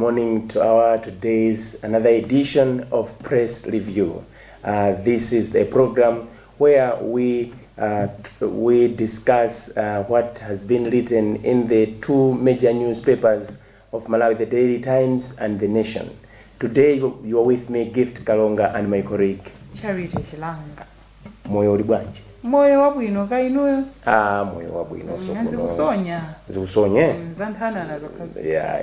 morning to our today's another edition of Press Review. This is the program where we discuss what has been written in the two major newspapers of Malawi, the Daily Times and The Nation. Today you are with me, Gift Kalonga, and my colleague Charity Chilanga. Moyo Libwanji. Moyo wabwino kainuyo. Moyo wabwino so. Zikusonya. Zikusonye? Zandhana na zokazo. Yeah.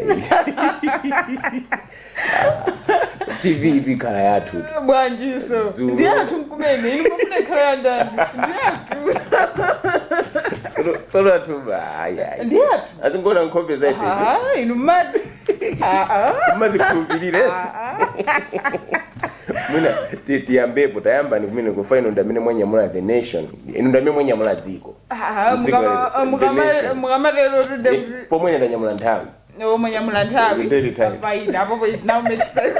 TV ibikala yathu. Bwanji so. Ndiyathu mkumene, inumufuna ikhala yandani. Ndiyathu. Solo atuba. Ndiyathu. Azingona nkombe zaithu. Inumati. Umazi kubilire. Muna tiyambepo tayamba ni kumene kufaino ndamene mwanyamula The Nation. Inu ndamene mwanyamula dziko. Mukamatelo tudemzi. Pomwe ndanyamula nthawi. Mwanyamula nthawi. Fine, hapo it now makes sense.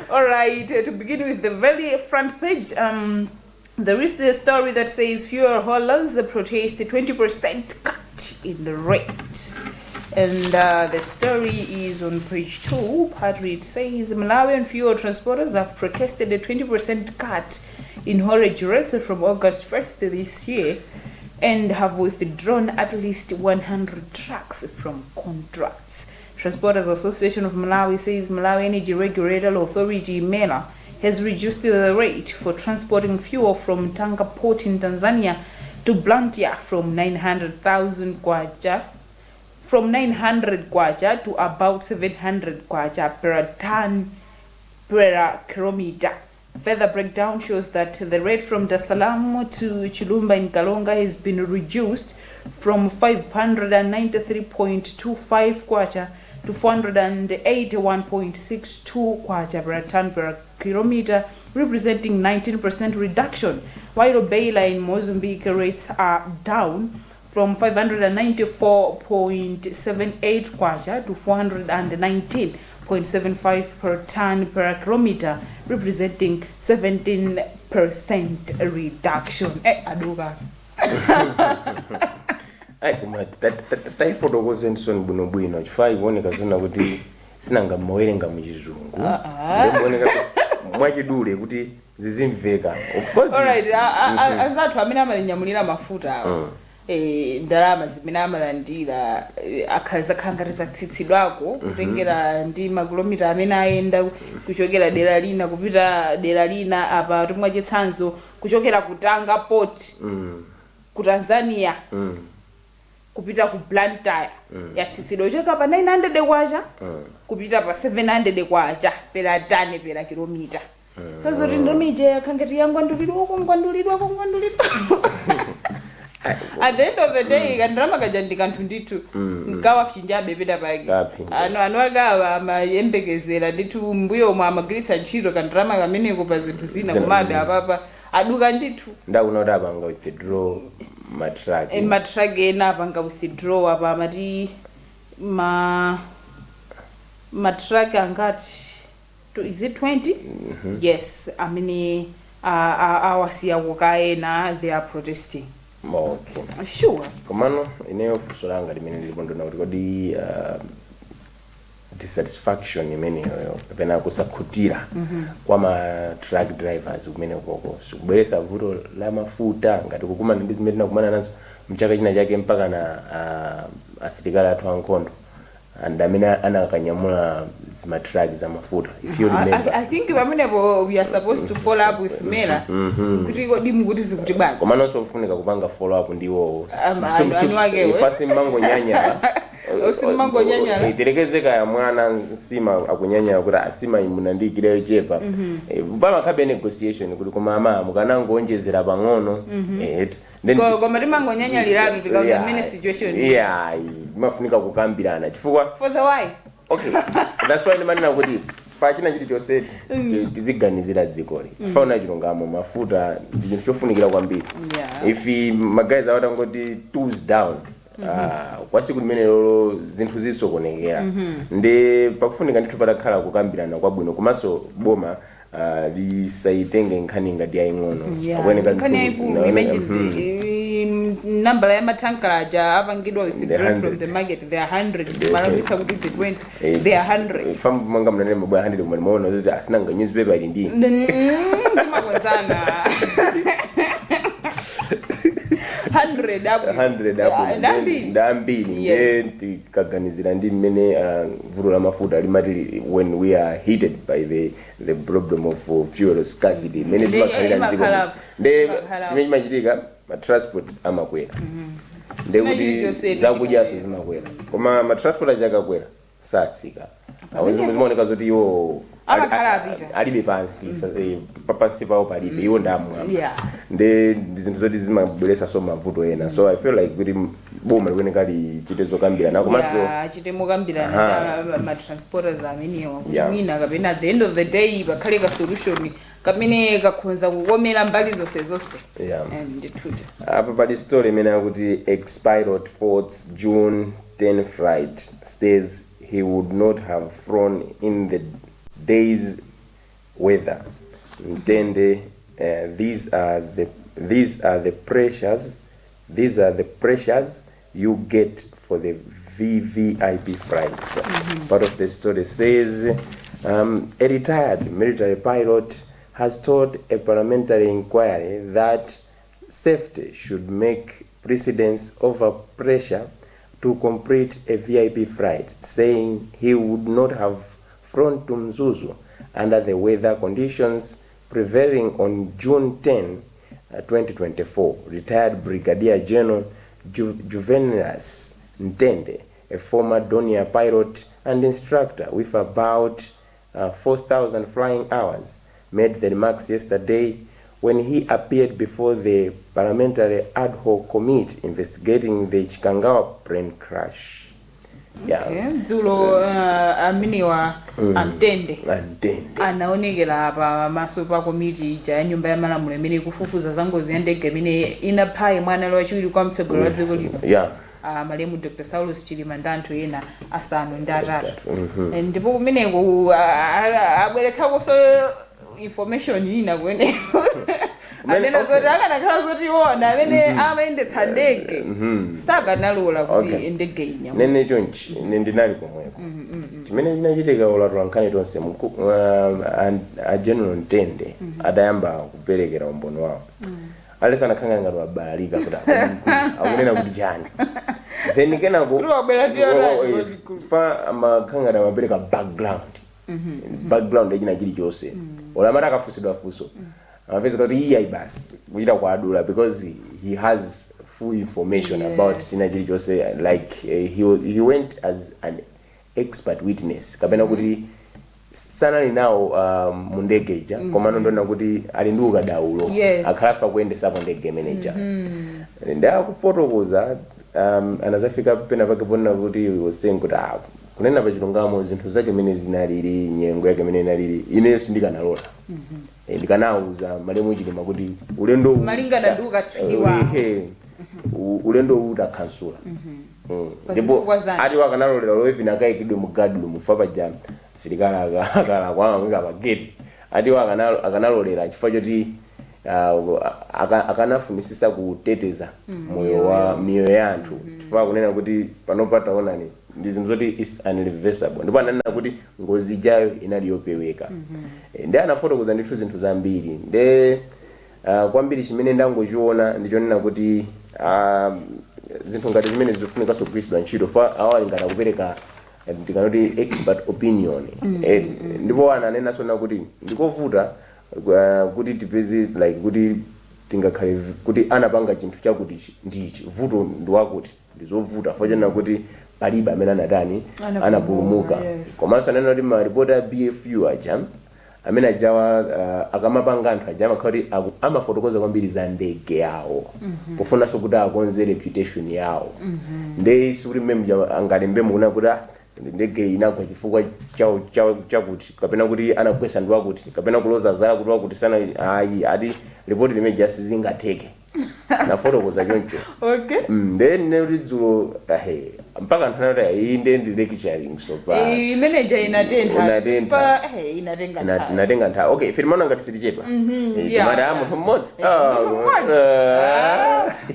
All right, to begin with the very front page, there is a story that says fuel haulers protest a 20% cut in the rates. And the story is on page 2. Part where it says Malawian fuel transporters have protested a 20% cut in haulage rates from August 1st this year and have withdrawn at least 100 trucks from contracts. Transporters Association of Malawi says Malawi Energy Regulatory Authority MELA has reduced the rate for transporting fuel from Tanga Port in Tanzania to Luntha from 900,000 kwacha to about 700 kwacha per ton per kilometer. Further breakdown shows that the rate from Dar es Salaam to Chilumba in Kalonga has been reduced from 593.25 kwacha to 481.62 kwacha per ton per kilometer, representing 19% reduction, while Beila in Mozambique rates are down from 594.78 kwacha to 419.75 per ton per kilometer, representing 17% reduction. Aduga. Ai kumati taifoto kozenson buno bwino chifai kuoneka zona kuti sinanga mowerenga muchizungu. Ndembooneka mwachidule kuti zizimveka. Of course. All right, azathu amene amalinyamulira mafuta awo. Ndalama zimene amalandira akhaza khangatiza tsitsidwako kutengera ndi makilomita amene ayenda kuchokera dera lina kupita dera lina apa tumwa chitsanzo kuchokera ku Tanga Port ku Tanzania kupita ku Luntha yatsitsidwa kuchoka pa 900 kwacha kupita pa 700 kwacha pera tani pera kilomita. Sazo rindomije khangati yangwandulidwa kongwandulidwa. At the end of the day, kandrama kajandika nthu ndithu nkawa pchinjabe pita pake. Ano agawa amayembekezera ndithu mbuyo mwa amagwiritsa ntchito kandrama kameneko pa zinthu zina kumabe apapa aduka ndithu. Ndakuona kuti apanga withdraw matraki. Matraki ena apanga withdraw apa amati matraki angati is it 20? Yes, amene awasiya kukaena they are protesting. Okay. Sure. Komano ineyo funso langa limene ndilipondona kuti kodi dissatisfaction imene kapena kusakhutira kwa ma truck drivers kumene koko kubweresa vuto la mafuta ngati kukumana ndi zimene tinakumana nazo mchaka china chake mpaka na asilikali athu ankhondo and amene anakanyamula zima truck za mafuta. If you remember, I think we are supposed to follow up with MELA kuti kodi mukuti zikuti bani komano so ufunika kupanga follow up ndiwo ifasi mango nyanya iterekezeka ya mwana nsima akunyanya kuti asima imunandikire chepa bama kabe negotiation kuti kumama mukanango onjezera pang'ono Goma rimango nyanya liratu tikaona mene situation. Yeah, mafunika kukambirana chifukwa for the why. Okay, that's why ndimana kuti pachina chiti chose tiziganizira dzikoli. Fauna chilungamo mafuta ndi chofunikira kwambiri. If magays awatangoti tools down kwasi kulimene lolo zinthu zisokonekera ndi pakufunika ndithu patakhala kukambirana kwabwino komanso boma lisaitenge nkhani ngati yaying'ono akweneka imagine number ya matankalaja apangidwa withdrawn from the market they are 100 malambitsa kuti the 20 they are 100 fam manga mnane mabwa 100 mwana maona kuti asinanga newspaper ili ndi ndimakwenzana 100 ndambili nge tikaganizira ndi mmene vuto la mafuta alimati when we are heated by the problem of fuel scarcity mmene zimakhalira mdziko nde chimene chimachitika transport amakwera nde kuti zakudyaso zimakwera koma matransport aja akakwera satsika zimaoneka zoti iwo alibe pansi pawo palibe iwo ndamwamba nde zinthu zoti zimabweretsa so mavuto ena so I feel like kuti boma likuoneka lichite zokambirana komanso chite mokambirana matransporters amenewa kuti mwina kapena at the end of the day pakhale ka solution kamene kakhonza kukomera mbali zonse apa pali story imene yakuti ex-pilot Fort's June 10 flight stays he would not have flown in the day's weather. Ntende, these are the pressures you get for the VVIP flights. Part of the story says a retired military pilot has told a parliamentary inquiry that safety should make precedence over pressure to complete a VIP flight, saying he would not have flown to Mzuzu under the weather conditions prevailing on June 10, 2024. Retired Brigadier General Juvenilus Ntende, a former Donia pilot and instructor with about 4,000 flying hours, made the remarks yesterday when he appeared before the parliamentary ad hoc committee investigating the Chikangawa plane crash. Dzulo aminiwa Ntende anaonekera apa maso pa committee ja nyumba ya malamulo imene kufufuza zangozi ya ndege imene inaphaye mwana wachiwiri kwa mtsogolo wa dziko lino malemu Dr. Saulus Chilima ndi anthu ena asanu ndi atatu ndipo kumeneko abweretsako so information ina kwene amene zoti akanakhala zoti iwona amene amayendetsa ndege sakanalola kuti ndege inya nene chonchi ndinali komweko chimene chinachitika olatula nkhani tonse a General Ntende adayamba kuperekera umboni wawo alesana khanga ngati wabalalika kuti akunena kuti chani then kenako fa amakhanga na mapereka background echina chilichonse olamata akafusidwa fuso amapeza kuti iye basi kuchita kwa adula because he has full information about china chilichonse like he went as an expert witness kapena kuti sanali nawo mundege ija komano ndona kuti ali ndi ukadaulo akhalasa kuyendesapo ndege manager nda kufotokoza anazafika pena pake pona kuti was saying kuti kunena pa chilungamo zinthu zake mene zinalili nyengo yake mene inalili ine sindikanalola ndikanauza malemu Chilima kuti ulendo malingana ndi ukatswiriwa ulendo utakhansula ndipo ati wakanalolera loevi nakayikidwe mugadu mufa paja silikala akala kwa mwinga pa gate ati akanalolera chifukwa choti akanafunisisa kuteteza moyo ya anthu chifukwa kunena kuti panopata onani ndi zinthu zoti is unreversible ndipo ananena kuti ngozi jayo inali yopeweka ndi anafotokoza ndithu zinthu zambiri nde kwambiri chimene ndangochiona ndichonena kuti zinthu ngati zimene zifunika kugwiritsidwa ntchito fa awali ngati kupereka ndikanoti expert opinion ndipo ananena sona kuti ndikovuta kuti tipeze like kuti tingakhale kuti anapanga chinthu chakuti ndichi vuto ndiwakuti ndizovuta fojana kuti palibe amene anadani anapulumuka komanso ananena kuti maripoti a BFU aja amene ajawa akamapanga anthu aja amakhati amafotokoza kwambiri za ndege yawo pofunanso kuti akonze reputation yawo nde sikuti mmene angalembe mukuna kuti ndege inagwa chifukwa chakuti kapena kuti anakwesa ndiwakuti kapena kuloza zala kuti wakuti sana ayi ati report limene just zingatheke na fotokoza choncho. Okay. Then nedzulo mpaka nthanata inde ndi lecturing so pa manager inatenga ntha. Okay, if imaona ngati sitichepa mara munthu mmodzi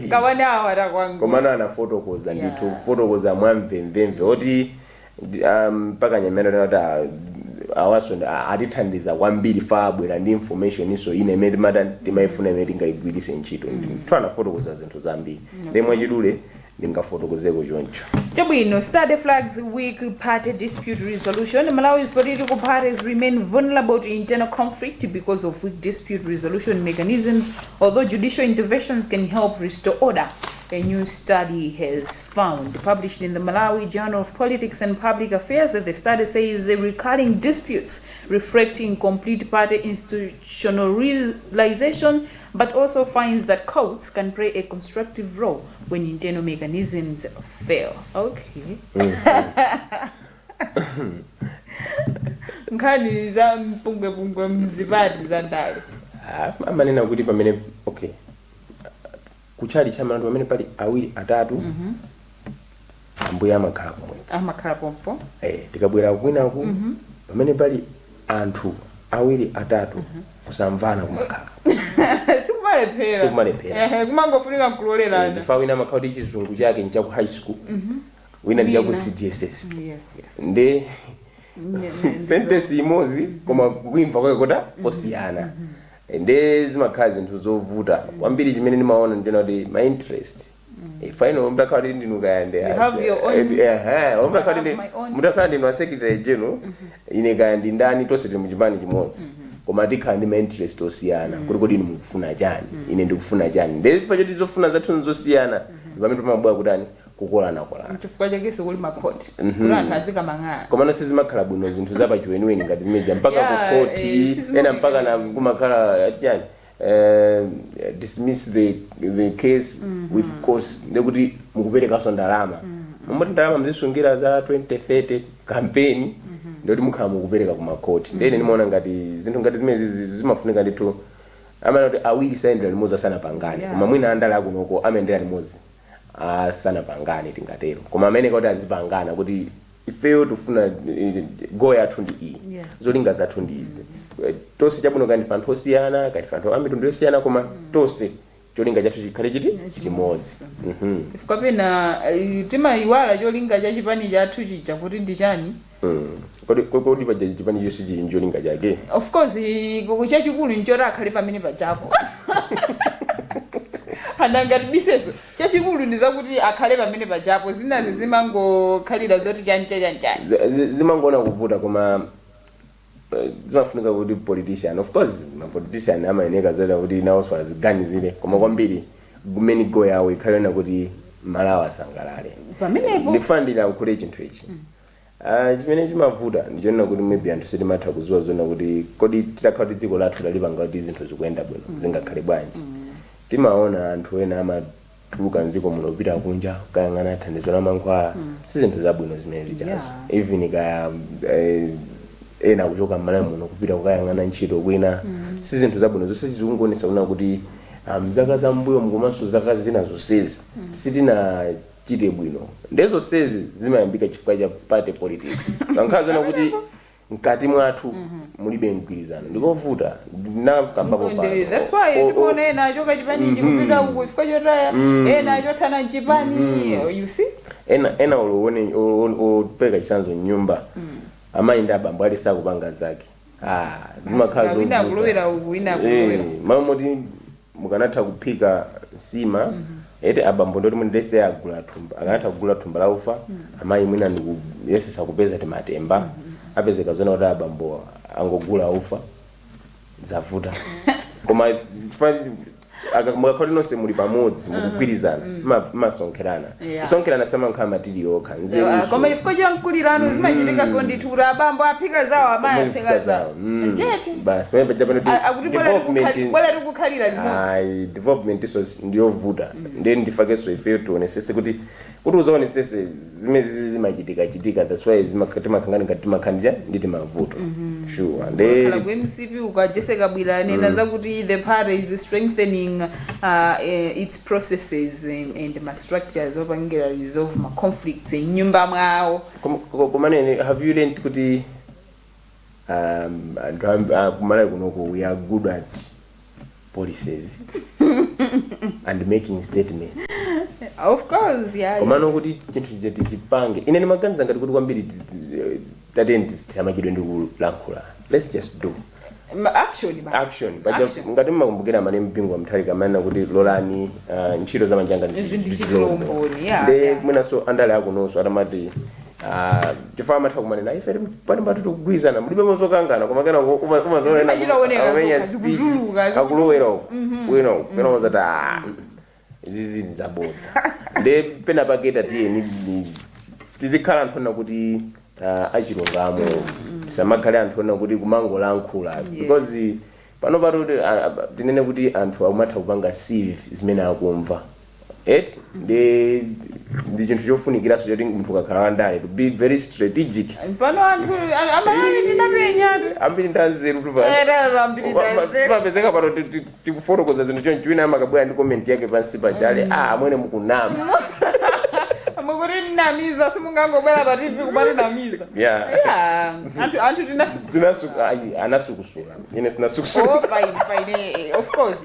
kawana awara kwangu komana ana fotokoza ndithu fotokoza mwamvemvemve oti mpaka nyamena kuti awaso atithandiza kwambiri fabwera ndi information iso ine imene timayifuna imene tingaigwiritse ntchito twana fotokoza zinthu zambiri ndemwe chidule ndingafotokozeko choncho. Chabwino, Study Flags Week Party Dispute Resolution. Malawi's political parties remain vulnerable to internal conflict because of weak dispute resolution mechanisms, although judicial interventions can help restore order. A new study has found. Published in the Malawi Journal of Politics and Public Affairs, the study says recurring disputes reflect incomplete party institutionalization, but also finds that courts can play a constructive role when internal mechanisms fail. Okay. Nkani za mpungwe mzibadi za ndale. Manena kuti pamene okay. Kuchali chama anthu pamene pali awiri atatu ambuya amakhala pompo tikabwera kwinaku pamene pali anthu awiri atatu kusamvana kumakhala sikumalephera kumangofunika nkulolerana ndifa wina amakhala kuti chizungu chake ni chaku high school wina ndi chaku CDSS ndi sentence imodzi koma kuimva kwake kota posiyana ende zimakhala zinthu zovuta kwambiri chimene ndimaona ndina kuti my interest final mtakhala ndinuka yande mtakhala ndinu secretary general ine kaya ndi ndani tonse tili muchipani chimodzi koma tikhala ndi ma interest osiyana kuti kodi ine mukufuna chani ine ndikufuna chani ndi chifukwa choti zofuna zathu nzosiyana pamene pamabwera kutani kukolana chifukwa chake sokuli makoti kuti anthu azikamang'ana komano sizimakhala bwino zinthu zapachiweniweni ngati zimeja mpaka kukoti ena mpaka na kumakhala atichani dismiss the case with cause ndekuti mukuperekaso ndalama momoti ndalama mzisungira za 2030 campaign ndikuti mukhala mukupereka kumakoti ndene ndimaona ngati zinthu ngati zimezi zimafunika ndithu amana kuti awiri sayendera limodzi asana pangane koma mwina andala kunoko amendera limodzi asana pangane tingatero koma amene kuti azipangana kuti ifeyo tufuna goal yathu ndi iyi zolinga zathu ndi izi tonse chabwino kandi fanthu osiyana kandi fanthu amitundu yosiyana koma tonse cholinga chathu chikhale chiti chimodzi ifika pena timayiwala cholinga cha chipani chathu chija kuti ndi chani kodi paja chipani chonse chili ncholinga chake of course chachikulu nchora akhale pamene pajapo hanangati biseso chachikulu ndizakuti akhale pamene pajapo zinazi zimangokhalira zoti chanchani zimangoona kuvuta koma zimafunika kuti politician of course ma politician amayeneka zoda kuti nawo aziganizire koma kwambiri gumeni go yawo ikhalena kuti Malawi asangalale pamenepo ndifandira ukule chinthu ichi chimene chimavuta ndichonena kuti maybe anthu sitimatha kuzuwa zona kuti kodi titakhala kuti dziko lathu lalipanga kuti zinthu zikuyenda bwino zingakhale bwanji timaona anthu ena amatuluka mdziko muno kupita kunja kayang'ana thandizo la mankhwala si zinthu zabwino zimene zijazo even kaya ena kuchoka m'Malawi muno kupita kukayang'ana ntchito kwina si zinthu zabwino zonse zikungonesa kuna kuti mzaka za mbuyo mkomanso zaka zina zonsezi sitinachite bwino ndezo sezi zimayambika chifukwa cha party politics kankhazo na kuti mkati mwathu mulibe mgwirizano ndikovuta nakambako pano that's why tikuona ena achoka chipani chikupita uko ifika chotaya ena achotsana chipani you see ena olowone opeka chisanzo nyumba amayi abambo ali sakupanga zake zimakhala ina kulowera uku ina kulowera mamoti mukanatha kuphika nsima ete abambo ndoti mundese agula thumba akanatha kugula thumba la ufa amayi mwina ndikuyesesa kupeza timatemba apezeka zona kuti abambo angogula ufa zavuta koma mukakhala nonse muli pamodzi mukugwirizana masonkherana kusonkherana samankhale matiriyo okha nzeru koma ifiko chankulirano zimachitika so ndithu kuti abambo aphika zawo amayi aphika zawo chete basi pamene pajapano bwela tikukhalira limodzi development iso ndiyovuta ndeni ndifakenso ifeyo tionesese kuti kuti uzaonesese zimene zimachitika that's why timakhanira nditi mavuto sure kala ku MCP ukajeseka bwira nena zakuti the party is strengthening its processes and ma structures opangira resolve ma conflicts in nyumba mwawo komanene have you learned kuti kumala kunoko we are good at policies and making statements. Of course, yeah. Komano kuti chinthu chete chipange. Ine ni maganiza ngati kuti kwambiri tatenti amachidwe ndi kulankhula. Let's just do. Action. Ngati mmakumbukira mane mpingo wa mthalika manena kuti lolani ntchito za manjanga ndichilombooni. Yeah. Mwina so andale akunonso atamati chifama matha kumanena ife pali mbatu tukugwizana mulibe mozokangana koma kana umazoona amenya speech akulowera wino kana mozata izizi zabodza nde pena paketa tiye ni tizikhala anthu kuti achilungamo tisamakhale anthu kuti kumangolankhula because pano pato tinene kuti anthu amatha kupanga sieve zimene akumva ndi chinthu chofunikira so choti munthu kakhala ndale to be very strategic pano anthu ndinapenya ambiri ndanzeru tupapezeka pano tikufotokoza zinthu choncho wina amakabwera ndi comment yake pansi pachale amwene mukunama mukuti ndinamiza simungangobwera pa TV kubali namiza anthu anasukusula ine sinasukusula fine of course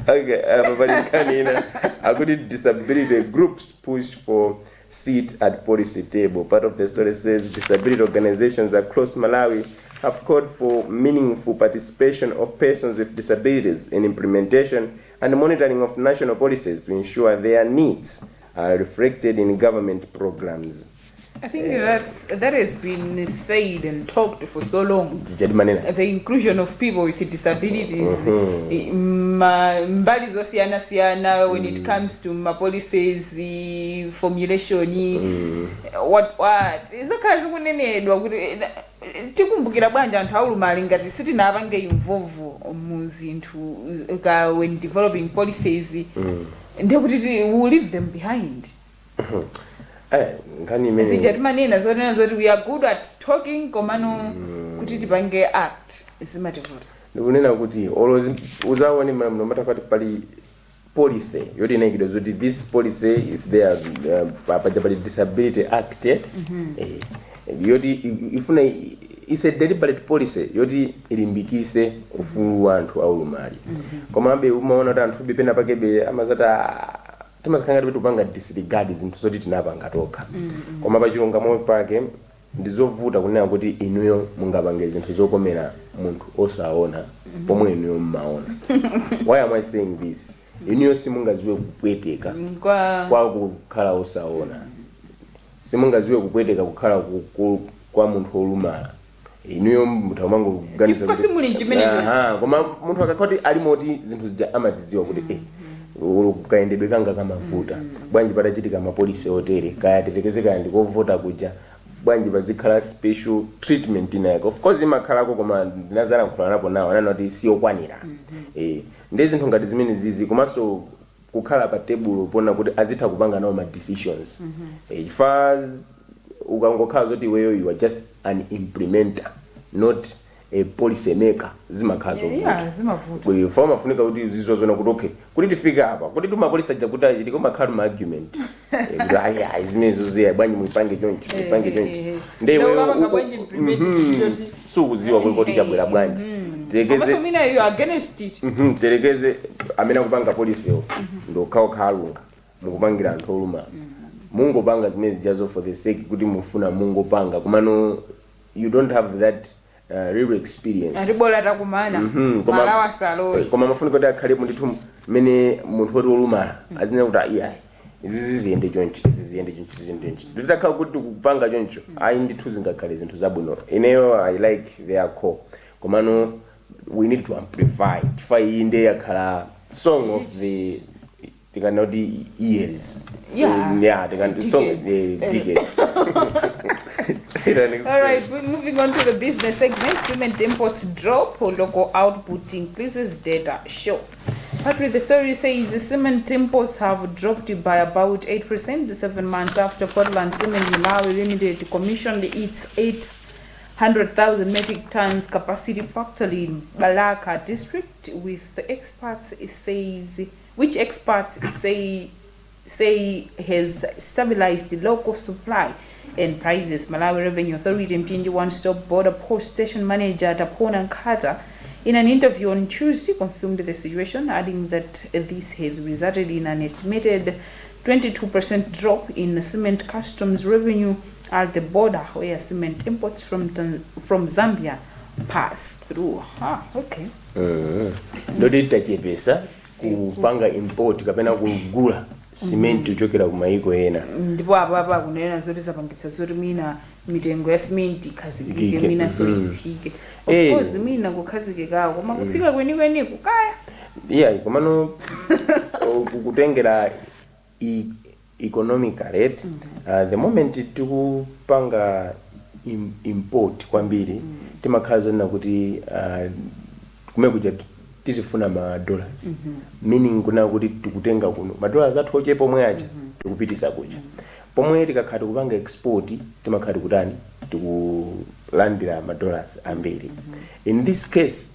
okay babalinkanina akuti disability groups push for seat at policy table. Part of the story says disability organizations across Malawi have called for meaningful participation of persons with disabilities in implementation and monitoring of national policies to ensure their needs are reflected in government programs. I think that has been said and talked for so long. The inclusion of people with disabilities, mbali zosiyana when it comes to my policies, formulation, what is the kazi kunenedwa kuti tikumbukira bwanja anthu aulumali ngati sitinaapange involve muzinthu when developing policies ndekuti we will leave them behind. Manena zonena zoti we are good at talking komano kuti tipange act isimatevuta ndikunena kuti always uzaone no matter what pali policy yoti inekidwa zoti this policy is there pali disability act yoti ifuna is a deliberate policy yoti ilimbikise ufulu wa anthu aulumali komabe umaona kuti anthu bipena pakebe amazata timasikanga kuti tupanga disregard zinthu zoti tinapanga tokha koma pachilungamo pake ndizovuta kunena kuti inuyo mungapange zinthu zokomera munthu osaona pomwe inuyo mmaona. Why am I saying this? Inuyo simungaziwe kupweteka kwa kukhala osaona, simungaziwe kupweteka kukhala kwa munthu olumala. Inuyo mutamango kuganiza koma munthu akakhoti alimoti zinthu zija amazidziwa kuti kaendedwe kanga kamavuta bwanji patachitika mapolisi hotere kaya tetekezeka ndikovota kuja bwanji pazikhala special treatment inayako. Of course imakhalako koma ndinazala nkhula napo nawo anana kuti siyokwanira ndi zinthu ngati zimene zizi komanso kukhala pa table pona kuti azitha kupanga nawo ma decisions fast ukangokhala zoti weyo you are just an implementer not a policy maker zimakhazo zimavuta forma funika kuti zizozona kuti okay kuti tifika hapa kuti tumapolisi aja kuti iliko makhala argument izimezo ziya bwanyi muipange choncho ndewe sukudziwa kuti chabwera bwanji terekeze amene akupanga policy ndo khalunga mukupangira anthu oluma mungopanga zimene zijazo for the sake kuti mufuna mungopanga kumano you don't have that real experience aribola takumana malawa saloi koma mafuniko kuti akhale ndithu mene munthu woti olumala azine kuti izi ziyende choncho nditakhala kuti kupanga choncho ayi ndithu zingakhale zinthu zabwino ineyo I like their core komano we need to amplify chifukwa iyi ndiye yakhala song of the tikanoti years decades. All right, we're moving on to the business segment. Cement imports drop, local output increases, data show. But with the story says the cement imports have dropped by about 8% 7 months after Portland Cement Malawi Limited commissioned its 800,000 metric tons capacity factory in Balaka district, with experts say has stabilized the local supply and prices. Malawi Revenue Authority MTNG one-stop border post station manager Tapona Nkata, in an interview on Tuesday, confirmed the situation, adding that this has resulted in an estimated 22% drop in cement customs revenue at the border where cement imports from Zambia pass through. Okay. Ndoti tachepesa kupanga import kapena kugula cement uchokera kumaiko ena. Ndipo apa kunena zoti zapangitsa zoti mina mitengo ya cement ikhazikike mina so itsike. Of course mina kukhazike kawo koma kutsika kweni kukaya. Yeah, komano kutengera economic rate the moment tikupanga import kwambiri timakhala zonna kuti kumekuja tizifuna ma dollars meaning kuna kuti tikutenga kuno ma dollars athu oche pomwe acha tikupitisa kuja pomwe tikakhala kupanga export timakhala kutani tikulandira ma dollars ambiri. In this case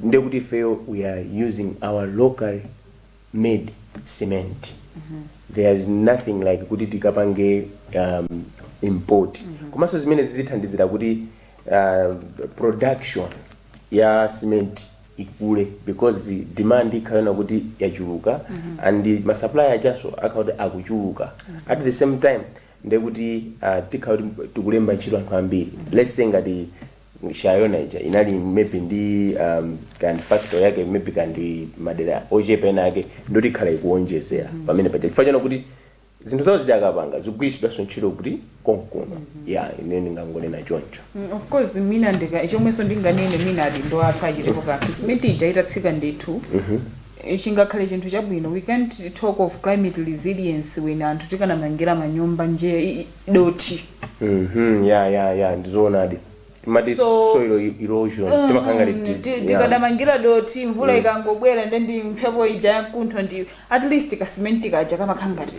ndekuti fail, we are using our local made cement. There's nothing like kuti tikapange import. Komanso zimene zizithandizira kuti production ya cement ikule because demand ikhaona kuti yachuluka and ma supplier achaso akauti akuchuluka. At the same time ndekuti tikauti tikulemba ntchito anthu ambiri. Let's say ngati shayona ija inali maybe ndi kind factor yake maybe kandi madera ochepa yake ndoti khala ikuonjezera pamene pacha chifukwa kuti zinthu zawo zijakapanga zigwiritsidwa ntchito kuti konkono inene ngangonena choncho. Of course mina ndika chomweso ndinganene mina ali ndo athu achitepo kanthu cement ija itatsika ndithu chingakhale chinthu chabwino. We can't talk of climate resilience when anthu tikanamangira manyumba nje doti. Ndizoonadi soil erosion tikadamangira doti mvula ikangobwera ndi mphepo ija yakuntho ndi at least ka cement kaja kamakhangati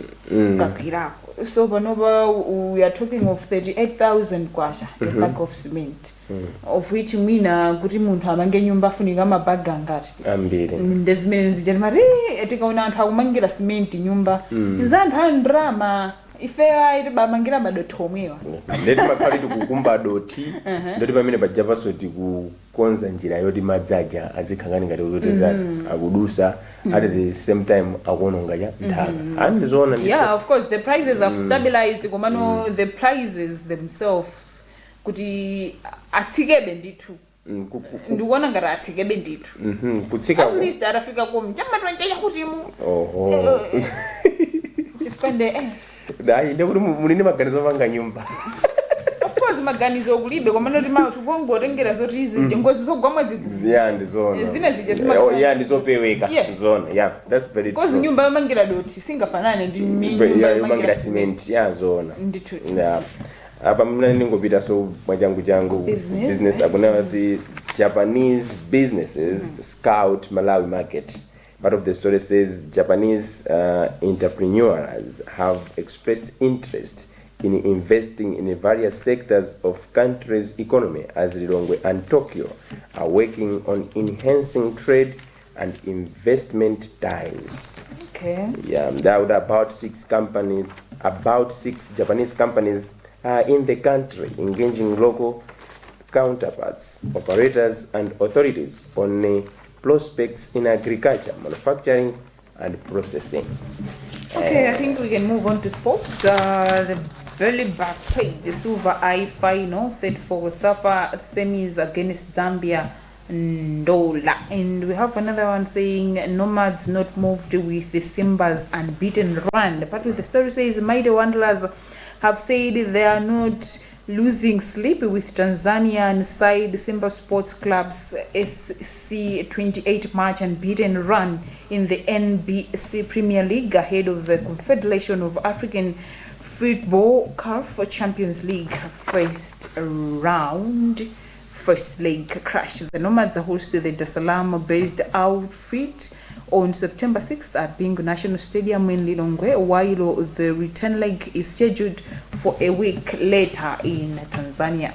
kakwirako. So panopa we are talking of 38,000 kwacha a bag of cement of which mwina kuti munthu amange nyumba afunika mabaga angati ambiri ndezimene zijani mari tikaona anthu akumangira cement nyumba nzanthu andrama ifeya iti bamangira madoti omwewa ndeti makhaliti kukumba doti ndoti pamene pajapaso tikukonza njira yoti madzaja azikhangani ngati kuti akudusa at the same time akuononga cha nthaka andizoona. Yeah, of course the prices have stabilized komano the prices themselves kuti atsikebe ndithu ndikuona ngati atsikebe ndithu kutsika at least arafika kumchama 20 yakuti mu chifukande ndekuti mulini maganizo manga nyumba. Of course maganizo okulibe komano ti mawu tupongotengera zoti izi ngozi zogwamwa dzidzi ndizona zine zije ndizopeweka zona that's very true. Because nyumba yomangira doti singafanane ndi nyumba yomangira cement zona ndithu. Apa mna ningopita so mwanjangu business akuna the Japanese businesses scout Malawi market. Part of the story says Japanese entrepreneurs have expressed interest in investing in various sectors of country's economy as Lilongwe and Tokyo are working on enhancing trade and investment ties. Okay. There are about six Japanese companies in the country engaging local counterparts, operators and authorities on prospects in agriculture, manufacturing and processing. Okay, I think we can move on to sports. The very back page, the Silver Eye final set for SAFA semis against Zambia Ndola. And we have another one saying Nomads not moved with the Simba's unbeaten run. But with the story says Mighty Wanderers have said they are not losing sleep with Tanzanian side Simba Sports Club's SC 28 match unbeaten run in the NBC Premier League ahead of the Confederation of African Football CAF Champions League first leg crash. The Nomads are host to the Dar es Salaam based outfit on September 6th at Bingu National Stadium in Lilongwe, while the return leg is scheduled for a week later in Tanzania.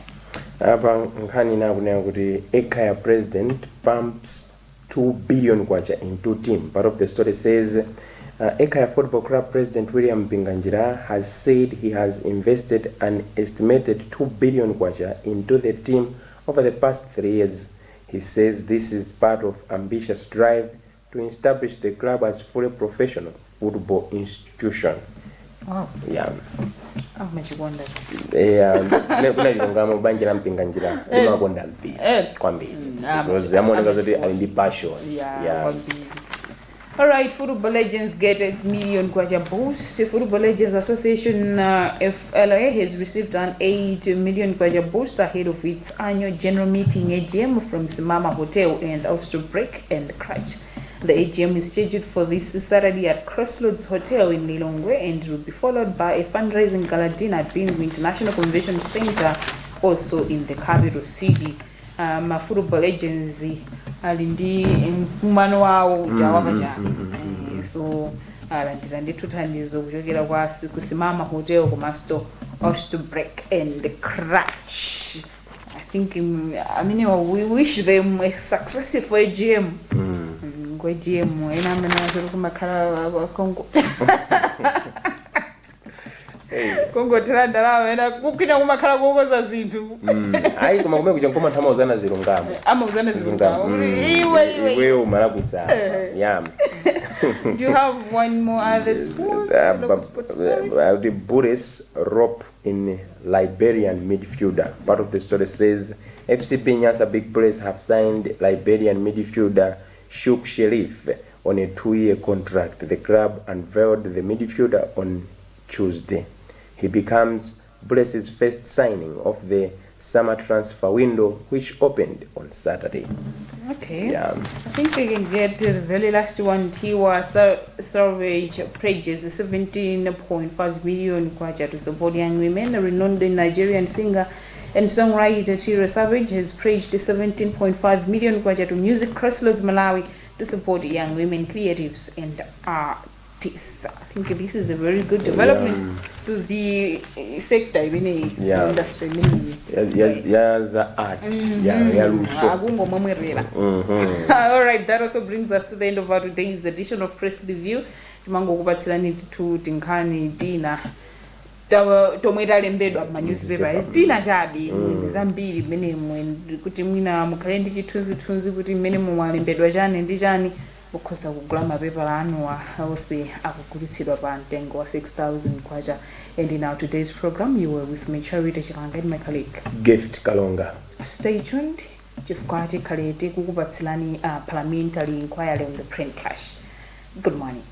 Apa nkhani nakunena kuti Ekaya president pumps 2 billion kwacha into team. Part of the story says Ekaya Football Club President William Binganjira has said he has invested an estimated 2 billion kwacha into the team over the past 3 years. He says this is part of ambitious drive to establish the club as fully professional football institution. Wow. Yeah. How much you wonder? Kuna lilongamo banje la Mpinganjira limakonda mpira kwambiri because yamoneka zoti ali ndi passion. Yeah. All right, Football Legends get 8 million kwacha boost. The Football Legends Association FLA has received an 8 million kwacha boost ahead of its annual general meeting AGM from Simama Hotel and Oyster Break and Crutch. The AGM is scheduled for this Saturday at Crossroads Hotel in Lilongwe and will be followed by a fundraising gala dinner at Bingu International Convention Center, also in the capital city. Football Legends alindi mkumano wao jawakaja so alandira ndituthandizo kuchokera kwa kusimama hotel kumasto Oyster Break and the Crutch. I think we wish them a successful AGM. GM ina mena zuru kumakhala Kongo Kongo trandala wena kukina kumakhala kukoza zinthu ayi koma kumene kuja ngoma thama uzana zilungamo uzana zilungamo iwe umalakwisa. Yeah. Do you have one more other sport? The Buddhist rope in Liberian midfielder. Part of the story says FCB Nyasa Big Place have signed Liberian midfielder Shuk Sherif on a 2-year contract. The club unveiled the midfielder on Tuesday. He becomes Bless's first signing of the summer transfer window, which opened on Saturday. Okay. Yeah. I think we can get the very last one. Tiwa Savage pledges 17.5 million kwacha to support young women. A renowned Nigerian singer and songwriter Tiwa Savage has pledged 17.5 million kwacha to Music Crossroads Malawi to support young women creatives and artists. I think this is a very good development to the sector, industry. Yes, art. All right, that also brings us to the end of our today's edition of Press Review. Timango kubatsirani tu tinkani dina tomwera lembedwa ma newspaper dina chabi zambiri mene kuti mwina mukhale ndi chithunzi kuti mene mwalembedwa chani ndi chani ukhoza kugula mapepa anu awose akugulitsidwa pa mtengo wa 6,000 kwacha. And in our today's program you were with me Charity Chikanga and my colleague Gift Kalonga. Stay tuned. Chifukwa tikhalete kukupatsirani parliamentary inquiry on the print cash. Good morning.